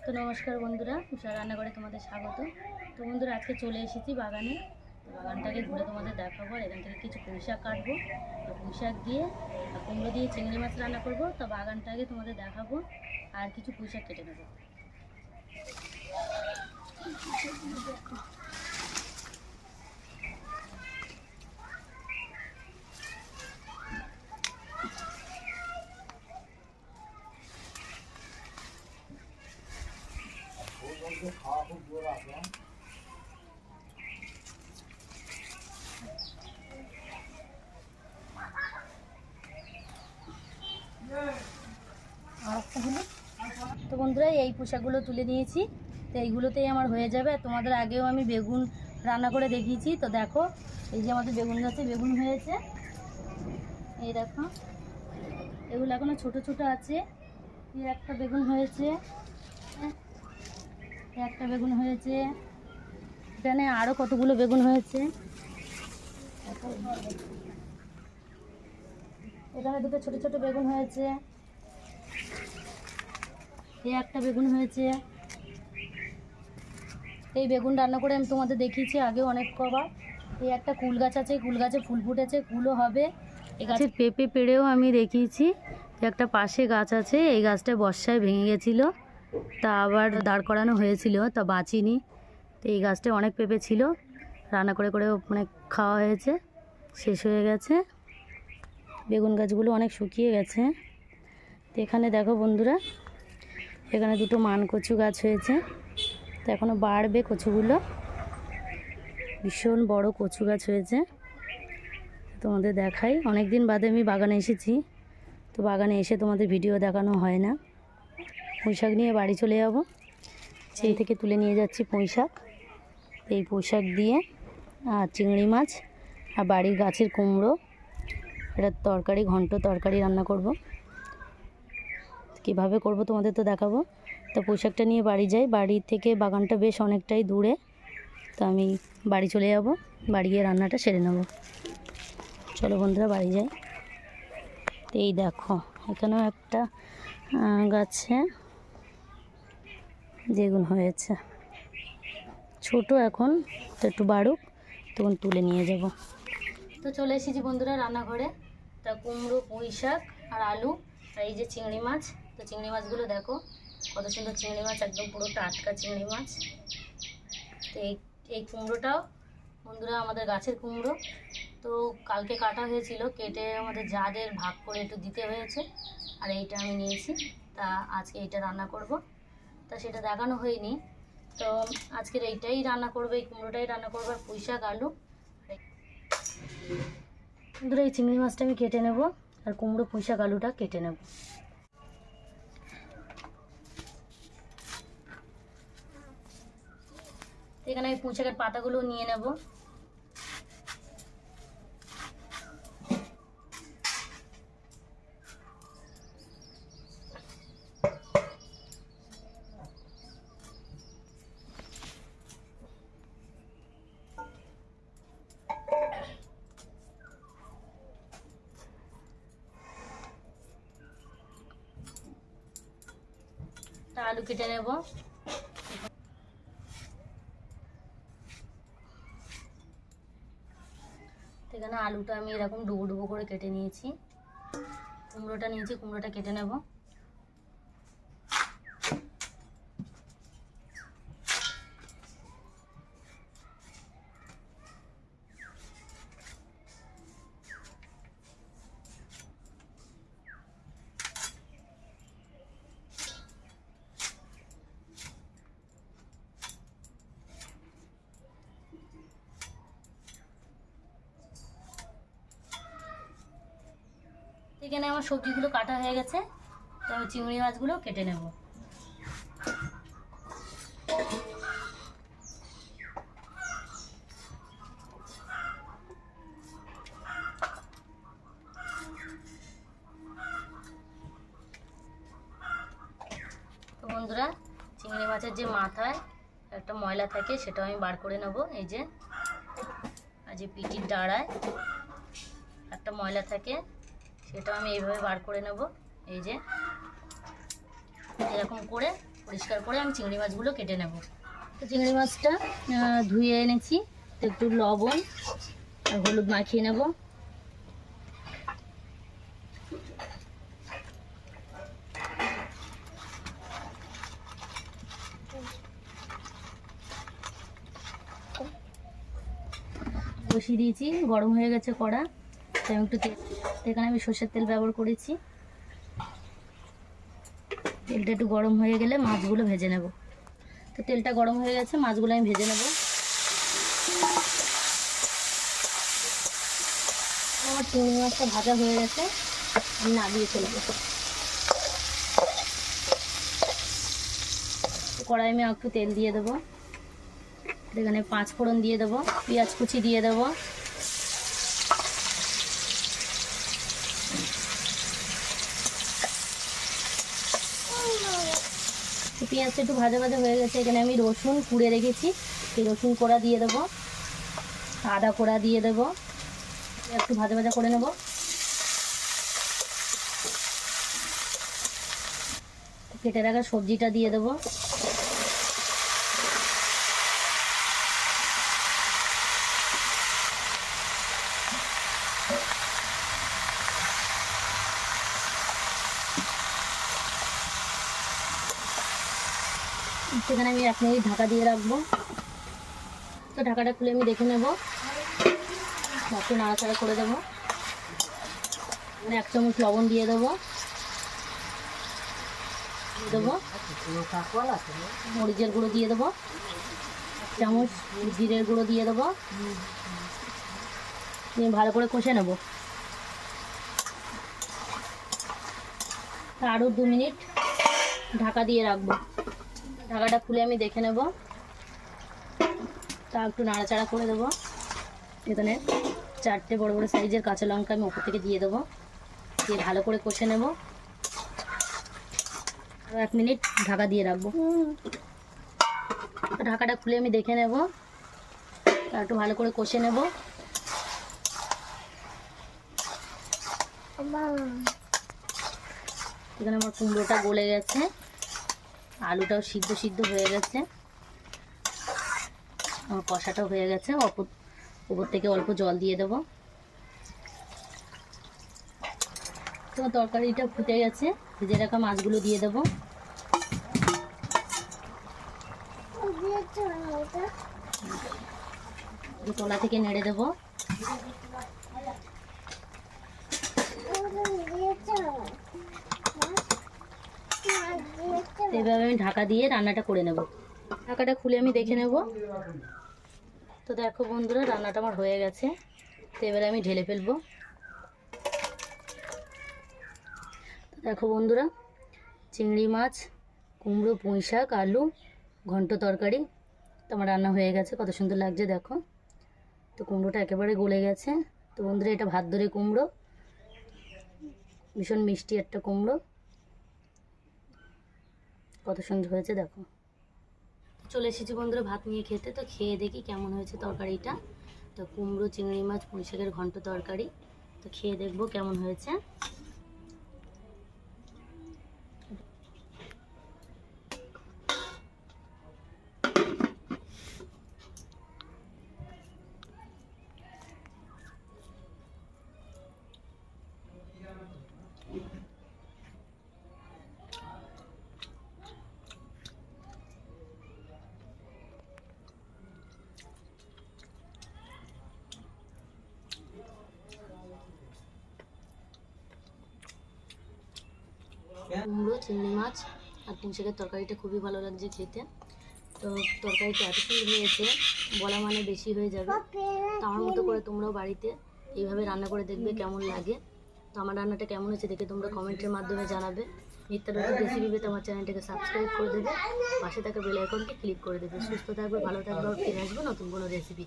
তো নমস্কার বন্ধুরা, উষা রান্নাঘরে তোমাদের স্বাগত। তো বন্ধুরা, আজকে চলে এসেছি বাগানে। তো বাগানটাকে ঘুরে তোমাদের দেখাবো। এখান থেকে কিছু পুঁই শাক কাটবো, তো পুঁই শাক দিয়ে আর কুমড়ো দিয়ে চিংড়ি মাছ রান্না করবো। তো বাগানটাকে তোমাদের দেখাবো আর কিছু পুঁই শাক কেটে নেবো। তো বন্ধুরা, এই পোশাকগুলো তুলে নিয়েছি। তো এইগুলোতেই আমার হয়ে যাবে। তোমাদের আগেও আমি বেগুন রান্না করে দেখিয়েছি। তো দেখো, এই যে আমাদের বেগুন গাছে বেগুন হয়েছে, এই দেখো। এগুলো এখনো ছোট ছোট আছে। এই একটা বেগুন হয়েছে, একটা বেগুন হয়েছে, এখানে আরও কতগুলো বেগুন হয়েছে। এখানে দুটো ছোট ছোট বেগুন হয়েছে, এই একটা বেগুন হয়েছে। এই বেগুন রান্না করে আমি তোমাদের দেখিয়েছি আগে অনেক কবার। এই একটা কুল গাছ আছে, কুল গাছে ফুল ফুটেছে, কুলও হবে। এই গাছের পেঁপে পেড়েও আমি দেখিয়েছি। একটা পাশে গাছ আছে, এই গাছটা বর্ষায় ভেঙে গেছিলো, তা আবার দাঁড় করানো হয়েছিল, তা বাঁচিনি। তো এই গাছটা অনেক পেঁপে ছিল, রান্না করে করে অনেক খাওয়া হয়েছে, শেষ হয়ে গেছে। বেগুন গাছগুলো অনেক শুকিয়ে গেছে। তো এখানে দেখো বন্ধুরা, এখানে দুটো মান কচু গাছ হয়েছে। তো এখনও বাড়বে কচুগুলো, ভীষণ বড় কচু গাছ হয়েছে। তোমাদের দেখাই, অনেক দিন বাদে আমি বাগানে এসেছি। তো বাগানে এসে তোমাদের ভিডিও দেখানো হয় না। পুঁই শাক নিয়ে বাড়ি চলে যাব। সেই থেকে তুলে নিয়ে যাচ্ছি পুঁই শাক। এই পুঁই শাক দিয়ে আর চিংড়ি মাছ আর বাড়ির গাছের কুমড়ো, এটা তরকারি, ঘন্ট তরকারি রান্না করব। কীভাবে করব তোমাদের তো দেখাবো। তো পুঁই শাকটা নিয়ে বাড়ি যাই। বাড়ি থেকে বাগানটা বেশ অনেকটাই দূরে। তো আমি বাড়ি চলে যাব, বাড়ি গিয়ে রান্নাটা সেরে নেব। চলো বন্ধুরা, বাড়ি যাই। এই দেখো, এখানেও একটা গাছে বেগুন হয়েছে, ছোট এখন, তো একটু বাড়ুক, তখন তুলে নিয়ে যাব। তো চলে এসেছি বন্ধুরা রান্নাঘরে। তা কুমড়ো, পুঁই শাক আর আলু আর এই যে চিংড়ি মাছ। তো চিংড়ি মাছগুলো দেখো কত সুন্দর চিংড়ি মাছ, একদম পুরো টাটকা চিংড়ি মাছ। তো এই কুমড়োটাও বন্ধুরা আমাদের গাছের কুমড়ো। তো কালকে কাটা হয়েছিল, কেটে আমাদের যাদের ভাগ করে একটু দিতে হয়েছে, আর এইটা আমি নিয়েছি। তা আজকে এইটা রান্না করব। তা সেটা দেখানো হয়নি, তো আজকের এইটাই রান্না করবো, এই কুমড়োটাই রান্না করবো, আর পুঁই শাক আলু। বন্ধুরা, এই চিংড়ি মাছটা আমি কেটে নেব, আর কুমড়ো পুঁই শাক আলুটা কেটে নেব। এখানে আমি পুঁই শাকের পাতাগুলো নিয়ে নেব। আলু কেটে নেব। এখানে আলুটা আমি এরকম ডুবো ডুবো করে কেটে নিয়েছি। কুমড়োটা নিয়েছি, কুমড়োটা কেটে নেব। এখানে আমার সবজিগুলো কাটা হয়ে গেছে, তো আমি চিংড়ি মাছগুলো কেটে নেব। তো বন্ধুরা, চিংড়ি মাছের যে মাথায় একটা ময়লা থাকে, সেটা আমি বার করে নেব। এই যে, আর যে পিঠির ডাড়ায় একটা ময়লা থাকে, সেটা আমি এইভাবে বার করে নেব। এই যে এরকম করে পরিষ্কার করে আমি চিংড়ি মাছগুলো কেটে নেব। তো চিংড়ি মাছটা ধুয়ে এনেছি, তো একটু লবণ আর হলুদ মাখিয়ে নেব। বসিয়ে দিয়েছি, গরম হয়ে গেছে কড়া, তাই একটু তেল, এখানে আমি সর্ষের তেল ব্যবহার করেছি। তেলটা একটু গরম হয়ে গেলে মাছগুলো ভেজে নেব। তো তেলটা গরম হয়ে গেছে, মাছগুলো আমি ভেজে নেব। আমার চিংড়ি মাছটা ভাজা হয়ে গেছে, আমি নামিয়ে ফেলবো। কড়াই আমি একটু তেল দিয়ে দেবো, এখানে 5 ফোড়ন দিয়ে দেবো, পেঁয়াজ কুচি দিয়ে দেবো, পেঁয়াজটা একটু ভাজা ভাজা হয়ে গেছে। এখানে আমি রসুন কুড়ে রেখেছি, এই রসুন কোড়া দিয়ে দেবো, আদা কোড়া দিয়ে দেবো, একটু ভাজা ভাজা করে নেব। কেটে রাখা সবজিটা দিয়ে দেবো, সেখানে আমি 1 মিনিট ঢাকা দিয়ে রাখবো। তো ঢাকাটা খুলে আমি দেখে নেব, একটু নাড়াচাড়া করে দেবো। 1 চামচ লবণ দিয়ে দেবো, মরিচের গুঁড়ো দিয়ে দেবো, 1 চামচ জিরের গুঁড়ো দিয়ে দেবো, দিয়ে ভালো করে কষে নেব। আরও 2 মিনিট ঢাকা দিয়ে রাখবো। ঢাকাটা খুলে আমি দেখে নেব, তা একটু নাড়াচাড়া করে দেবো। এখানে 4টে বড় বড় সাইজের কাঁচা লঙ্কা আমি ওপর থেকে দিয়ে দেবো, দিয়ে ভালো করে কষে নেব। 1 মিনিট ঢাকা দিয়ে রাখবো। ঢাকাটা খুলে আমি দেখে নেব, তা একটু ভালো করে কষে নেব। এখানে আমার কুমড়োটা গলে গেছে, আলুটাও সিদ্ধ হয়ে গেছে, আমার কষাটাও হয়ে গেছে। উপর থেকে অল্প জল দিয়ে দেবো। তো তরকারিটা ফুটে গেছে, ভেজে রাখা মাছগুলো দিয়ে দেবো। তলা থেকে নেড়ে দেবো। এভাবে আমি ঢাকা দিয়ে রান্নাটা করে নেব। ঢাকাটা খুলে আমি দেখে নেব। তো দেখো বন্ধুরা, রান্নাটা আমার হয়ে গেছে। তো এবারে আমি ঢেলে ফেলবো। দেখো বন্ধুরা, চিংড়ি মাছ, কুমড়ো, পুঁই শাক, আলু, ঘন্ট তরকারি তো আমার রান্না হয়ে গেছে। কত সুন্দর লাগছে দেখো। তো কুমড়োটা একেবারে গলে গেছে। তো বন্ধুরা, এটা ভাত ধরে কুমড়ো, ভীষণ মিষ্টি একটা কুমড়ো, কত সুন্দর হয়েছে দেখো। চলে এসেছি বন্ধুরা ভাত নিয়ে খেতে। তো খেয়ে দেখি কেমন হয়েছে তরকারিটা। তো কুমড়ো, চিংড়ি মাছ, পুঁই শাকের ঘন্ট তরকারি, তো খেয়ে দেখবো কেমন হয়েছে। কুমড়ো, চিংড়ি মাছ আর পুঁই শাকের তরকারিটা খুবই ভালো লাগছে খেতে। তো তরকারিটা এত সুন্দর হয়েছে, বলা মানে বেশি হয়ে যাবে। তো আমার মতো করে তোমরাও বাড়িতে এইভাবে রান্না করে দেখবে কেমন লাগে। তো আমার রান্নাটা কেমন হয়েছে দেখে তোমরা কমেন্টের মাধ্যমে জানাবে। নিত্য নতুন রেসিপি পেতে আমার চ্যানেলটাকে সাবস্ক্রাইব করে দেবে, পাশে থাকা বেল আইকনটি ক্লিক করে দেবে। সুস্থ থাকবে, ভালো থাকবে, আর ফিরে আসবে নতুন কোনো রেসিপি।